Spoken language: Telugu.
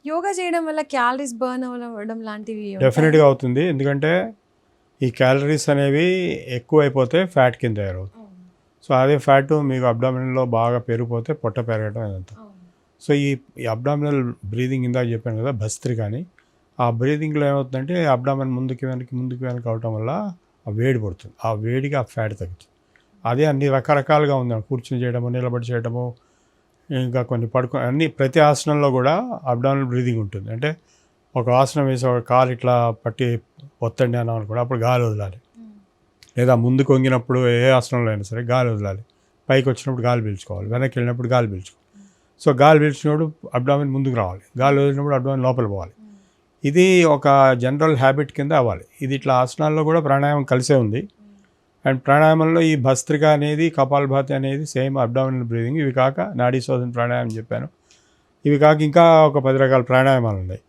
యోగా చేయడం వల్ల క్యాలరీస్ బర్న్ అవ్వడం లాంటివి ఉంటాయా? డెఫినెట్గా అవుతుంది. ఎందుకంటే ఈ క్యాలరీస్ అనేవి ఎక్కువైపోతే ఫ్యాట్ కింద తయారవుతుంది. అవును. సో అదే ఫ్యాట్ మీకు అబ్డామినల్లో బాగా పెరిగిపోతే పొట్ట పెరగడం ఇదంతా. అవును. సో ఈ అబ్డామినల్ బ్రీదింగ్ ఇందాక చెప్పాను కదా, భస్త్రిక. ఆ బ్రీదింగ్లో ఏమవుతుందంటే అబ్డామిన్ ముందుకు వెనక్కి అవటం వల్ల ఆ వేడి పడుతుంది. ఆ వేడికి ఆ ఫ్యాట్ తగ్గుతుంది. అదే అన్ని రకరకాలుగా ఉంది. కూర్చొని చేయడము, నిలబడి చేయడము, ఇంకా కొన్ని అన్ని ప్రతి ఆసనంలో కూడా అబ్డామినల్ బ్రీదింగ్ ఉంటుంది. అంటే ఒక ఆసనం వేసి ఒక కాలు ఇట్లా పట్టి ఒత్తండి అన్నాం అనుకోండి, అప్పుడు గాలి వదలాలి. లేదా ముందుకు వంగినప్పుడు ఏ ఆసనంలో అయినా సరే గాలి వదలాలి. పైకి వచ్చినప్పుడు గాలి పీల్చుకోవాలి, వెనక్కి వెళ్ళినప్పుడు గాలి పీల్చుకోవాలి. సో గాలి పీల్చినప్పుడు అబ్డామిన్ ముందుకు రావాలి, గాలి వదిలినప్పుడు అబ్డామిన్ లోపల పోవాలి. ఇది ఒక జనరల్ హ్యాబిట్ కింద అవ్వాలి. ఇది ఇట్లా ఆసనాల్లో కూడా ప్రాణాయామం కలిసే ఉంది. అండ్ ప్రాణాయామంలో ఈ భస్త్రిక అనేది, కపాలభాతి అనేది సేమ్ అబ్డామినల్ బ్రీదింగ్. ఇవి కాక నాడీ శోధన ప్రాణాయామం చెప్పాను. ఇవి కాక ఇంకా ఒక 10 రకాల ప్రాణాయామాలు ఉన్నాయి.